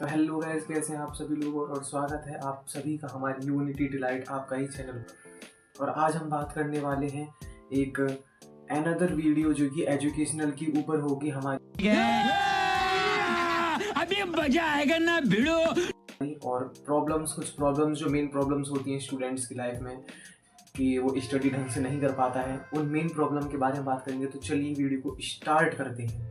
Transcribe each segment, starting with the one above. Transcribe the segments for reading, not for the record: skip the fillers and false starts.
तो hello guys, कैसे हैं आप सभी लोग और स्वागत है आप सभी का हमारी यूनिटी डिलाइट आपका ही चैनल पर। और आज हम बात करने वाले हैं एक अनदर वीडियो जो कि एजुकेशनल के ऊपर होगी हमारी। अभी मजा आएगा ना भिड़ो। और कुछ प्रॉब्लम्स जो मेन प्रॉब्लम्स होती हैं स्टूडेंट्स की लाइफ में कि वो स्टडी ढंग से नहीं कर पाता है, उन मेन प्रॉब्लम के बारे में बात करेंगे। तो चलिए वीडियो को स्टार्ट करते हैं।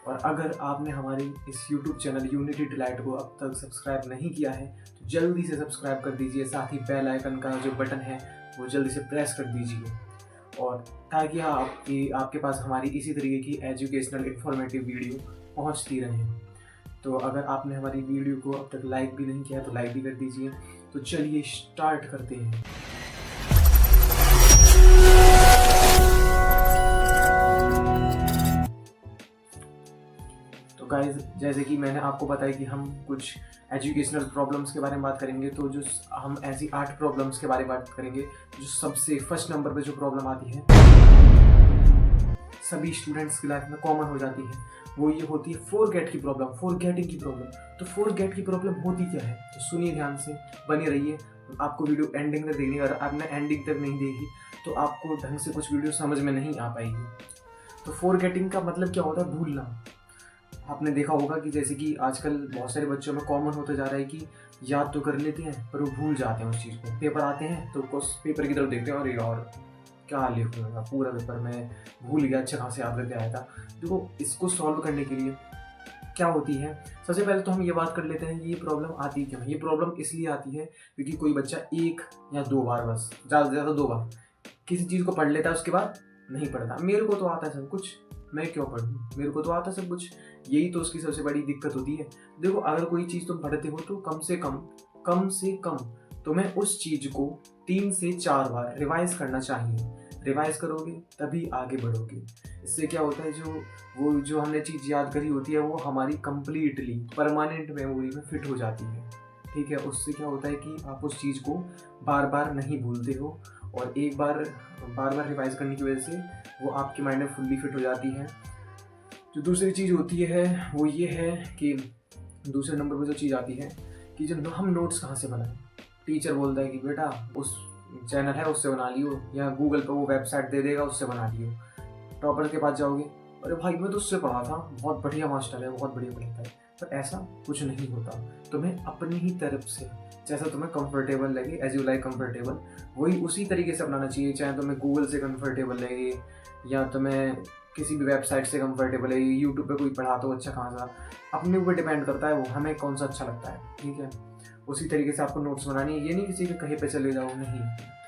और अगर आपने हमारी इस YouTube चैनल यूनिटी डिलाइट को अब तक सब्सक्राइब नहीं किया है तो जल्दी से सब्सक्राइब कर दीजिए, साथ ही बेल आइकन का जो बटन है वो जल्दी से प्रेस कर दीजिए, और ताकि आपके पास हमारी इसी तरीके की एजुकेशनल इंफॉर्मेटिव वीडियो पहुंचती रहे। तो अगर आपने हमारी वीडियो को अब तक लाइक भी नहीं किया तो लाइक भी कर दीजिए। तो चलिए स्टार्ट करते हैं। तो गाइज, जैसे कि मैंने आपको बताया कि हम कुछ एजुकेशनल प्रॉब्लम्स के बारे में बात करेंगे, तो जो हम ऐसी 8 प्रॉब्लम्स के बारे में बात करेंगे। जो सबसे फर्स्ट नंबर पे जो प्रॉब्लम आती है, सभी स्टूडेंट्स की लाइफ में कॉमन हो जाती है, वो ये होती है फॉरगेट की प्रॉब्लम, फॉरगेटिंग की प्रॉब्लम। तो फॉरगेट की प्रॉब्लम होती क्या है, तो सुनिए ध्यान से, बनी रहिए। आपको वीडियो एंडिंग तक देखनी है, अगर आपने एंडिंग तक नहीं देखी तो आपको ढंग से कुछ वीडियो समझ में नहीं आ पाएगी। तो फॉरगेटिंग का मतलब क्या होता है, भूलना। आपने देखा होगा कि जैसे कि आजकल बहुत सारे बच्चों में कॉमन होता जा रहा है कि याद तो कर लेते हैं पर वो भूल जाते हैं उस चीज़ को। पेपर आते हैं तो उस पेपर की तरफ देखते हैं, और यार क्या लिखूंगा, पूरा पेपर मैं भूल गया, अच्छा खासा याद करके आया था। देखो, इसको सॉल्व करने के लिए क्या होती है, सबसे पहले तो हम ये बात कर लेते हैं ये प्रॉब्लम आती क्यों है। ये प्रॉब्लम इसलिए आती है क्योंकि कोई बच्चा 1 या 2 बार, बस ज़्यादा से ज़्यादा 2 बार किसी चीज़ को पढ़ लेता है, उसके बाद नहीं पढ़ता। मेरे को तो आता है सब कुछ, मैं क्यों पढ़ूँ, मेरे को तो आता है सब कुछ। यही तो उसकी सबसे बड़ी दिक्कत होती है। देखो, अगर कोई चीज़ तुम पढ़ते हो तो कम से कम तुम्हें उस चीज़ को 3 से 4 बार रिवाइज करना चाहिए। रिवाइज करोगे तभी आगे बढ़ोगे। इससे क्या होता है, जो हमने चीज़ याद करी होती है वो हमारी कंप्लीटली परमानेंट मेमोरी में फिट हो जाती है। ठीक है, उससे क्या होता है कि आप उस चीज़ को बार बार नहीं भूलते हो, और एक बार बार रिवाइज करने की वजह से वो आपके माइंड में फुल्ली फिट हो जाती है। जो दूसरी चीज़ होती है वो ये है कि दूसरे नंबर पर जो चीज़ आती है कि जब हम नोट्स कहाँ से बनाएं। टीचर बोलता है कि बेटा उस चैनल है उससे बना लियो, या गूगल पर वो वेबसाइट दे देगा उससे बना लियो। टॉपर के पास जाओगे, अरे भाई मैं तो उससे पढ़ा था, बहुत बढ़िया मास्टर है, बहुत बढ़िया पढ़ाता है। पर ऐसा कुछ नहीं होता। तुम्हें अपनी ही तरफ से जैसा तुम्हें कंफर्टेबल लगे, एज यू लाइक कंफर्टेबल, वही उसी तरीके से अपनाना चाहिए। चाहे तुम्हें गूगल से कंफर्टेबल लगे या तुम्हें किसी भी वेबसाइट से कंफर्टेबल है, यूट्यूब पे कोई पढ़ाता हो अच्छा खासा, अपने ऊपर डिपेंड करता है वो हमें कौन सा अच्छा लगता है। ठीक है, उसी तरीके से आपको नोट्स बनानी है। ये नहीं किसी के कहीं पे चले जाओ, नहीं,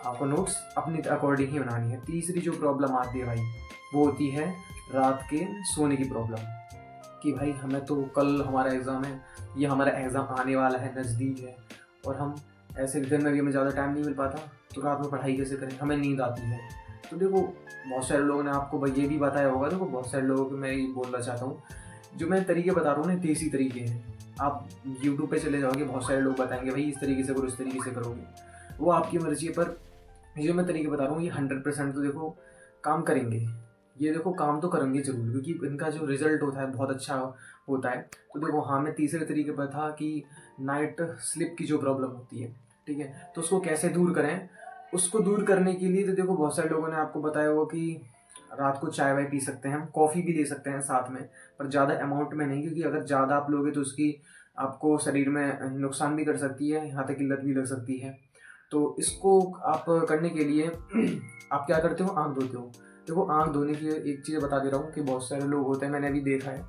आपको नोट्स अपनी अकॉर्डिंग ही बनानी है। तीसरी जो प्रॉब्लम आती है भाई, वो होती है रात के सोने की प्रॉब्लम। कि भाई हमें तो कल हमारा एग्ज़ाम है, या हमारा एग्ज़ाम आने वाला है, नज़दीक है, और हम ऐसे दिन में भी हमें ज़्यादा टाइम नहीं मिल पाता, तो रात में पढ़ाई कैसे करें, हमें नींद आती है। तो देखो, बहुत सारे लोगों ने आपको भाई ये भी बताया होगा। देखो, बहुत सारे लोगों को मैं ये बोलना चाहता हूँ, जो मैं तरीके बता रहा हूँ ना, देसी तरीके हैं। आप यूट्यूब पे चले जाओगे, बहुत सारे लोग बताएंगे भाई इस तरीके से करो, इस तरीके से करोगे, वो आपकी मर्जी है। पर जो मैं तरीके बता रहा हूँ ये 100% तो देखो काम करेंगे। ये देखो काम तो करेंगे ज़रूर, क्योंकि इनका जो रिज़ल्ट होता है बहुत अच्छा होता है। तो देखो, हाँ, मैं तीसरे तरीके पर था कि नाइट स्लिप की जो प्रॉब्लम होती है, ठीक है, तो उसको कैसे दूर करें। उसको दूर करने के लिए तो देखो, बहुत सारे लोगों ने आपको बताया होगा कि रात को चाय वाय पी सकते हैं, हम कॉफ़ी भी ले सकते हैं साथ में, पर ज़्यादा अमाउंट में नहीं, क्योंकि अगर ज़्यादा आप लोगे तो उसकी आपको शरीर में नुकसान भी कर सकती है, यहाँ तक कि लत भी लग सकती है। तो इसको आप करने के लिए आप क्या करते हो, आँख धोते हो। देखो, आँख धोने की एक चीज़ बता दे रहा हूँ कि बहुत सारे लोग होते हैं, मैंने अभी देखा है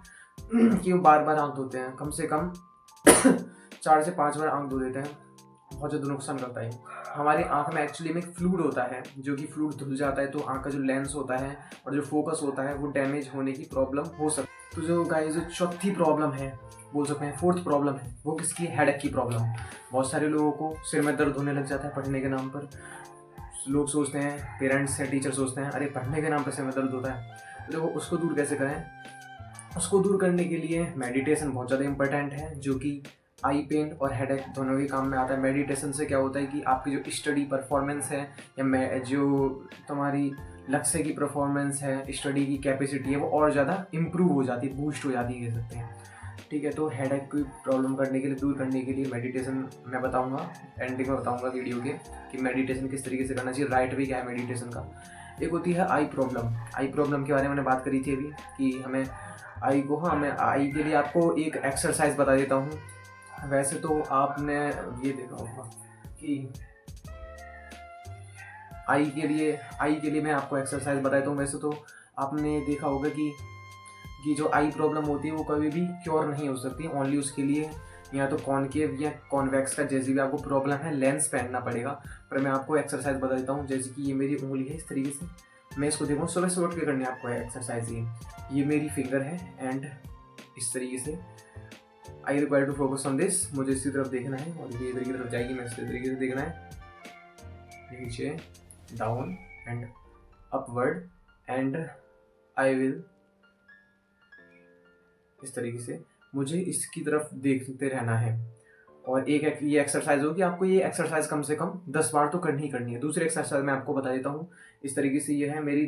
कि वो बार बार आँख धोते हैं, कम से कम 4 से 5 बार आँख धो देते हैं। बहुत ज़्यादा नुकसान करता है। हमारी आँख में एक्चुअली में एक फ्लूइड होता है, जो कि फ्लूइड धुल जाता है तो आँख का जो लेंस होता है और जो फोकस होता है वो डैमेज होने की प्रॉब्लम हो सकती है। तो जो गाइस, जो चौथी प्रॉब्लम है, बोल सकते हैं फोर्थ प्रॉब्लम है, वो किसकी है, हेडेक की प्रॉब्लम। बहुत सारे लोगों को सिर में दर्द होने लग जाता है पढ़ने के नाम पर। लोग सोचते हैं, पेरेंट्स या टीचर सोचते हैं, अरे पढ़ने के नाम पर सिर में दर्द होता है। तो देखो, उसको दूर कैसे करें। उसको दूर करने के लिए मेडिटेशन बहुत ज़्यादा इंपॉर्टेंट है, जो कि आई पेन और हेडेक दोनों के काम में आता है। मेडिटेशन से क्या होता है कि आपकी जो स्टडी परफॉर्मेंस है, या जो तुम्हारी लक्ष्य की परफॉर्मेंस है, स्टडी की कैपेसिटी है, वो और ज़्यादा इम्प्रूव हो जाती है, बूस्ट हो जाती है, कह सकते हैं। ठीक है, तो हेडेक की प्रॉब्लम करने के लिए, दूर करने के लिए मेडिटेशन मैं बताऊंगा, एंडिंग में बताऊंगा वीडियो के कि मेडिटेशन किस तरीके से करना चाहिए, राइट वे क्या है मेडिटेशन का। एक होती है आई प्रॉब्लम। आई प्रॉब्लम के बारे में मैंने बात करी थी अभी कि हमें आई को, हाँ मैं आई के लिए आपको एक एक्सरसाइज बता देता हूँ। वैसे तो आपने ये देखा होगा कि आई के लिए मैं आपको एक्सरसाइज बता देता हूँ। वैसे तो आपने देखा होगा कि जो आई प्रॉब्लम होती है वो कभी भी क्योर नहीं हो सकती, ओनली उसके लिए या तो कॉनकेव या कॉन्वेक्स का जैसे भी आपको प्रॉब्लम है लेंस पहनना पड़ेगा। पर मैं आपको एक्सरसाइज बता देता हूँ। जैसे कि ये मेरी उंगली है, इस तरीके से मैं इसको देखूँ, सुबह सुबह उठ के करनी है आपको एक्सरसाइज। ये मेरी फिंगर है एंड इस तरीके से I require to focus on this, मुझे इसी तरफ देखना है और ये इधर की तरफ जाएगी, मैं इस तरीके से देखना है, नीचे down and upward and I will, इस तरीके से मुझे इसकी तरफ देखते रहना है। और एक ये एक्सरसाइज होगी, आपको ये एक्सरसाइज कम से कम 10 बार तो करनी ही करनी है। दूसरी एक्सरसाइज मैं आपको बता देता हूँ। इस तरीके से ये है मेरी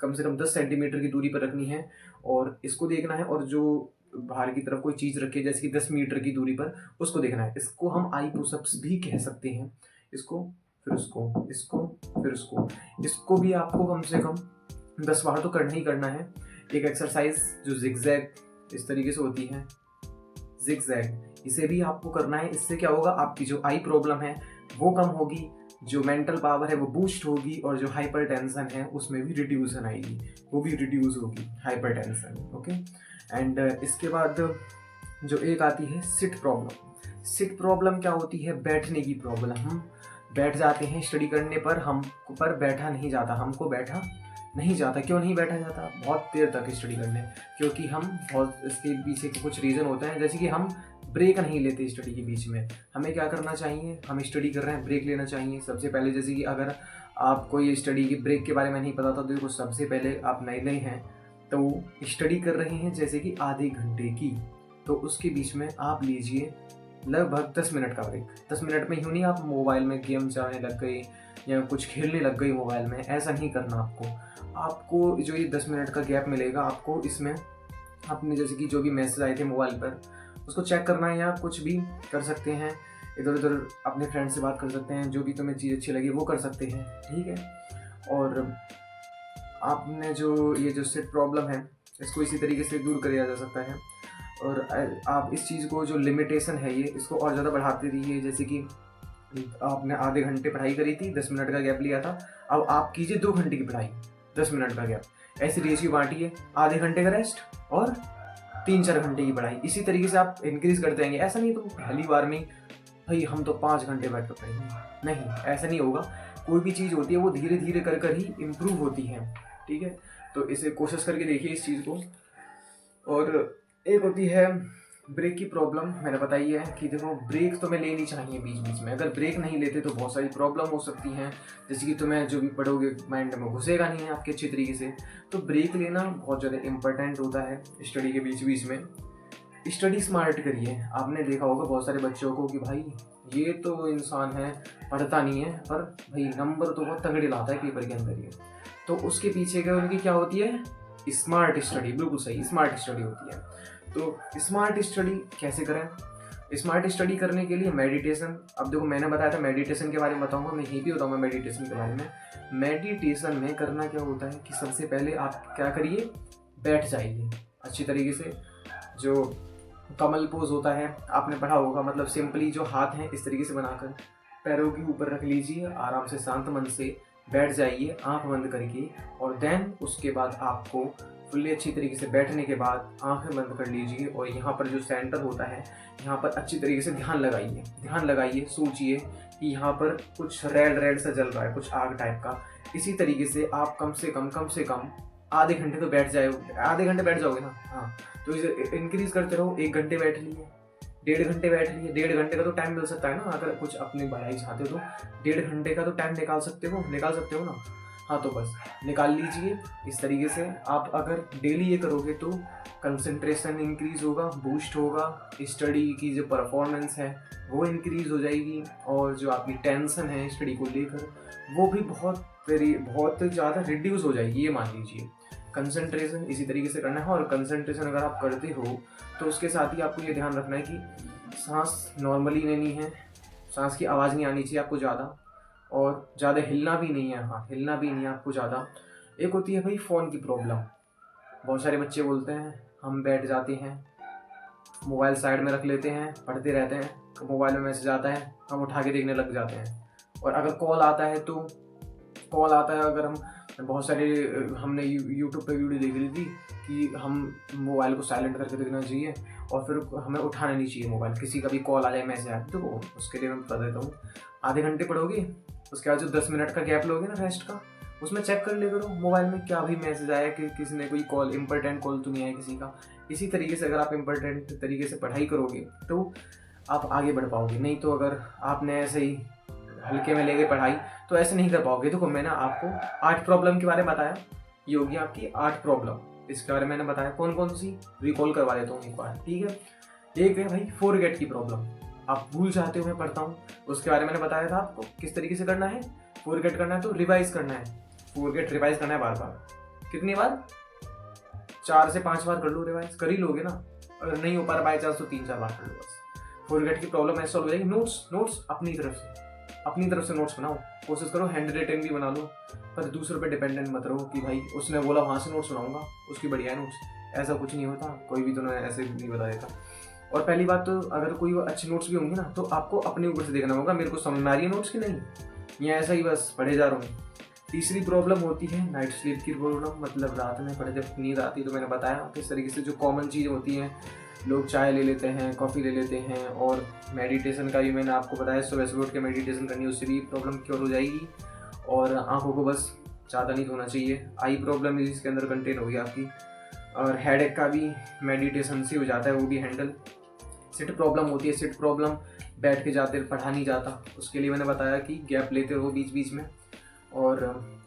कम से कम 10 सेंटीमीटर की दूरी पर रखनी है और इसको देखना है, और जो बाहर की तरफ कोई चीज़ रखी है जैसे कि 10 मीटर की दूरी पर, उसको देखना है। इसको हम आई पुशअप्स भी कह सकते हैं। इसको फिर उसको, इसको फिर उसको, इसको भी आपको कम से कम 10 बार तो करना ही करना है। एक एक्सरसाइज जो जिगजैग इस तरीके से होती है, जिगजैग, इसे भी आपको करना है। इससे क्या होगा, आपकी जो आई प्रॉब्लम है वो कम होगी, जो मेंटल पावर है वो बूस्ट होगी, और जो हाइपर टेंशन है उसमें भी रिड्यूसन आएगी, वो भी रिड्यूस होगी हाइपर टेंशन। ओके, एंड इसके बाद जो एक आती है सिट प्रॉब्लम। सिट प्रॉब्लम क्या होती है, बैठने की प्रॉब्लम। हम बैठ जाते हैं स्टडी करने पर, हम पर बैठा नहीं जाता, हमको बैठा नहीं जाता। क्यों नहीं बैठा जाता बहुत देर तक स्टडी करने, क्योंकि हम बहुत, इसके पीछे के कुछ रीज़न होते हैं। जैसे कि हम ब्रेक नहीं लेते स्टडी के बीच में। हमें क्या करना चाहिए, हम स्टडी कर रहे हैं, ब्रेक लेना चाहिए सबसे पहले। जैसे कि अगर आपको ये स्टडी की ब्रेक के बारे में नहीं पता था, तो देखो सबसे पहले आप नए हैं तो स्टडी कर रहे हैं जैसे कि आधे घंटे की, तो उसके बीच में आप लीजिए लगभग 10 मिनट का ब्रेक। 10 मिनट में यूँ नहीं आप मोबाइल में गेम चलाने लग गए या कुछ खेलने लग गई मोबाइल में, ऐसा नहीं करना आपको जो ये 10 मिनट का गैप मिलेगा, आपको इसमें अपने जैसे कि जो भी मैसेज आए थे मोबाइल पर उसको चेक करना है, या कुछ भी कर सकते हैं, इधर उधर अपने फ्रेंड से बात कर सकते हैं, जो भी तुम्हें चीज़ अच्छी लगी वो कर सकते हैं, ठीक है। और आपने जो ये जो सिट प्रॉब्लम है इसको इसी तरीके से दूर किया जा सकता है। और आप इस चीज़ को, जो लिमिटेशन है ये, इसको और ज़्यादा बढ़ाते रहिए। जैसे कि आपने आधे घंटे पढ़ाई करी थी, 10 मिनट का गैप लिया था, अब आप कीजिए 2 घंटे की पढ़ाई, 10 मिनट का गैप। ऐसी रेशियो बांटिए, आधे घंटे का रेस्ट और 3-4 घंटे की पढ़ाई। इसी तरीके से आप इंक्रीज करते रहेंगे। ऐसा नहीं तो पहली बार में भाई हम तो 5 घंटे बैठ कर पढ़ेंगे, नहीं, ऐसा नहीं होगा। कोई भी चीज़ होती है वो धीरे धीरे कर ही इम्प्रूव होती है, ठीक है। तो इसे कोशिश करके देखिए इस चीज़ को। और एक होती है ब्रेक की प्रॉब्लम, मैंने बताई है कि देखो ब्रेक तो मैं लेनी चाहिए बीच बीच में। अगर ब्रेक नहीं लेते तो बहुत सारी प्रॉब्लम हो सकती हैं, जैसे कि तुम्हें जो भी पढ़ोगे माइंड में घुसेगा नहीं है आपके अच्छे तरीके से। तो ब्रेक लेना बहुत ज़्यादा इम्पोर्टेंट होता है स्टडी के बीच बीच में। स्टडी स्मार्ट करिए। आपने देखा होगा बहुत सारे बच्चों को कि भाई ये तो इंसान है पढ़ता नहीं है, पर भाई नंबर तो बहुत तगड़े लाता है पेपर के अंदर, ये तो उसके पीछे क्या उनकी क्या होती है, स्मार्ट स्टडी। बिल्कुल सही, स्मार्ट स्टडी होती है। तो स्मार्ट स्टडी कैसे करें, स्मार्ट स्टडी करने के लिए मेडिटेशन। अब देखो मैंने बताया था मेडिटेशन के बारे में बताऊंगा, मैं यहीं भी बताऊंगा मेडिटेशन के बारे में। मेडिटेशन में करना क्या होता है कि सबसे पहले आप क्या करिए, बैठ जाइए अच्छी तरीके से। जो कमल पोज होता है आपने पढ़ा होगा, मतलब सिंपली जो हाथ हैं इस तरीके से बनाकर पैरों के ऊपर रख लीजिए, आराम से शांत मन से बैठ जाइए आंख बंद करके। और देन उसके बाद आपको फुल्ली अच्छी तरीके से बैठने के बाद आंखें बंद कर लीजिए, और यहाँ पर जो सेंटर होता है यहाँ पर अच्छी तरीके से ध्यान लगाइए, सोचिए कि यहाँ पर कुछ रेड सा जल रहा है, कुछ आग टाइप का। इसी तरीके से आप कम से कम आधे घंटे तो बैठ जाओगे ना। हाँ, तो इसे इंक्रीज करते रहो। 1 घंटे बैठ लिए, 1.5 घंटे बैठ लिए, 1.5 घंटे का तो टाइम मिल सकता है ना। अगर कुछ अपनी बढ़ाई चाहते हो तो 1.5 घंटे का तो टाइम निकाल सकते हो ना। हाँ, तो बस निकाल लीजिए। इस तरीके से आप अगर डेली ये करोगे तो कंसंट्रेशन इंक्रीज होगा, बूस्ट होगा, स्टडी की जो परफॉर्मेंस है वो इंक्रीज हो जाएगी, और जो आपकी टेंशन है स्टडी को लेकर वो भी बहुत ज़्यादा रिड्यूस हो जाएगी, ये मान लीजिए। कंसंट्रेशन इसी तरीके से करना है। और कंसंट्रेशन अगर आप करते हो तो उसके साथ ही आपको ये ध्यान रखना है कि सांस नॉर्मली लेनी है, सांस की आवाज़ नहीं आनी चाहिए आपको ज़्यादा, और ज़्यादा हिलना भी नहीं है। हाँ, हिलना भी नहीं है आपको ज़्यादा। एक होती है भाई फ़ोन की प्रॉब्लम। बहुत सारे बच्चे बोलते हैं हम बैठ जाते हैं, मोबाइल साइड में रख लेते हैं, पढ़ते रहते हैं, मोबाइल में मैसेज आता है, हम उठा के देखने लग जाते हैं। और अगर कॉल आता है तो अगर हम बहुत सारे हमने यूट्यूब पे वीडियो देख ली थी कि हम मोबाइल को साइलेंट करके देखना चाहिए और फिर हमें उठाना नहीं चाहिए मोबाइल, किसी का भी कॉल आ जाए, मैसेज आए तो उसके लिए मैं बता देता हूँ। आधे घंटे पढ़ोगे, उसके बाद जो 10 मिनट का गैप लोगे ना रेस्ट का, उसमें चेक कर ले करो मोबाइल में क्या भी मैसेज आया कि किसी ने कोई कॉल, इंपॉर्टेंट कॉल तो नहीं आया किसी का। इसी तरीके से अगर आप इंपॉर्टेंट तरीके से पढ़ाई करोगे तो आप आगे बढ़ पाओगे। नहीं तो अगर आपने ऐसे ही हल्के में लेके पढ़ाई तो ऐसे नहीं कर पाओगे। देखो मैंने आपको 8 प्रॉब्लम के बारे में बताया, ये होगी आपकी 8 प्रॉब्लम। इसके बारे में मैंने बताया कौन कौन सी, रिकॉल करवा देता हूँ एक बार, ठीक है। एक है भाई फॉरगेट की प्रॉब्लम, आप भूल जाते हो मैं पढ़ता हूँ, उसके बारे में मैंने बताया था आपको किस तरीके से करना है। फॉरगेट करना है तो रिवाइज करना है, फॉरगेट रिवाइज करना है बार बार। कितनी बार? 4 से 5 बार कर लो, रिवाइज कर ही लोगे ना। अगर नहीं हो पा रहा बाई चांस तो 3-4 बार कर लो बस। फॉरगेट की प्रॉब्लम ऐसे सॉल्व हो जाएगी। नोट्स अपनी तरफ से नोट्स बनाओ, कोशिश करो हैंड रिटन भी बना लो, पर दूसरों पे डिपेंडेंट मत रहो कि भाई उसने बोला वहाँ से नोट्स बनाऊंगा, उसकी बढ़िया नोट्स। ऐसा कुछ नहीं होता, कोई भी तो ऐसे नहीं बता देता। और पहली बात तो अगर कोई अच्छे नोट्स भी होंगे ना तो आपको अपने ऊपर से देखना होगा, मेरे को समझ में आ रही है नोट्स की नहीं, या ऐसा ही बस पढ़े जा रहा हूँ। तीसरी प्रॉब्लम होती है नाइट स्लीप की प्रॉब्लम, मतलब रात में पढ़े जब नींद आती है। तो मैंने बताया किस तरीके से जो कॉमन चीज़ होती हैं, लोग चाय ले लेते हैं, कॉफ़ी ले लेते हैं, और मेडिटेशन का भी मैंने आपको बताया, सुबह उठ के मेडिटेशन करनी, उससे भी प्रॉब्लम क्योर हो जाएगी। और आंखों को बस ज़्यादा नहीं धोना चाहिए। आई प्रॉब्लम इसके अंदर कंटेन होगी आपकी, और हेडेक का भी मेडिटेशन से हो जाता है, वो भी हैंडल। सिट प्रॉब्लम होती है, सिट प्रॉब्लम बैठ के जाते पढ़ा नहीं जाता, उसके लिए मैंने बताया कि गैप लेते रहो बीच बीच में, और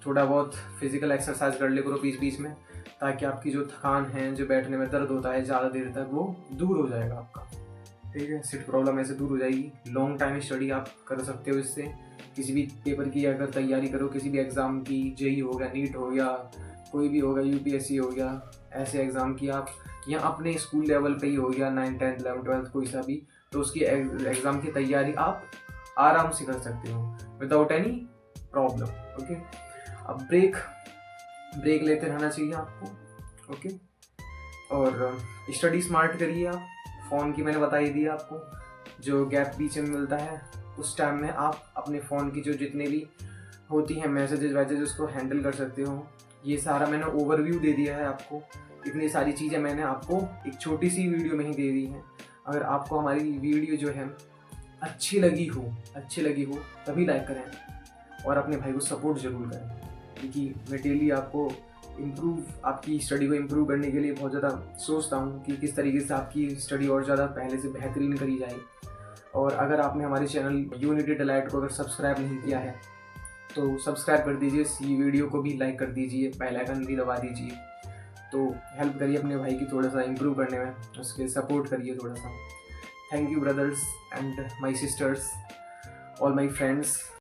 थोड़ा बहुत फिजिकल एक्सरसाइज कर ले करो बीच बीच में, ताकि आपकी जो थकान है, जो बैठने में दर्द होता है ज़्यादा देर तक, वो दूर हो जाएगा आपका, ठीक है। सिट प्रॉब्लम ऐसे दूर हो जाएगी। लॉन्ग टाइम स्टडी आप कर सकते हो इससे। किसी भी पेपर की अगर तैयारी करो, किसी भी एग्ज़ाम की, जेई हो गया, नीट हो गया, कोई भी हो गया, यूपीएससी हो गया, ऐसे एग्ज़ाम की आप, या अपने स्कूल लेवल पे ही हो गया, 9th 10th 11th 12th कोई सा भी, तो उसकी एग्ज़ाम की तैयारी आप आराम से कर सकते हो विदाउट एनी प्रॉब्लम, ओके। अब ब्रेक लेते रहना चाहिए आपको, ओके। और स्टडी स्मार्ट करिए आप। फ़ोन की मैंने बता ही दी आपको, जो गैप बीच में मिलता है उस टाइम में आप अपने फ़ोन की जो जितने भी होती हैं मैसेजेस उसको हैंडल कर सकते हो। ये सारा मैंने ओवरव्यू दे दिया है आपको, इतनी सारी चीज़ें मैंने आपको एक छोटी सी वीडियो में ही दे दी हैं। अगर आपको हमारी वीडियो जो है अच्छी लगी हो तभी लाइक करें, और अपने भाई को सपोर्ट ज़रूर करें, क्योंकि मैं डेली आपको आपकी स्टडी को इम्प्रूव करने के लिए बहुत ज़्यादा सोचता हूँ कि किस तरीके से आपकी स्टडी और ज़्यादा पहले से बेहतरीन करी जाए। और अगर आपने हमारे चैनल यूनिटी डिलाइट को अगर सब्सक्राइब नहीं किया है तो सब्सक्राइब कर दीजिए, इस वीडियो को भी लाइक कर दीजिए, बेल आइकन भी दबा दीजिए, तो हेल्प करिए अपने भाई की थोड़ा सा इम्प्रूव करने में, उसके सपोर्ट करिए थोड़ा सा। Thank you brothers and my sisters, all my friends.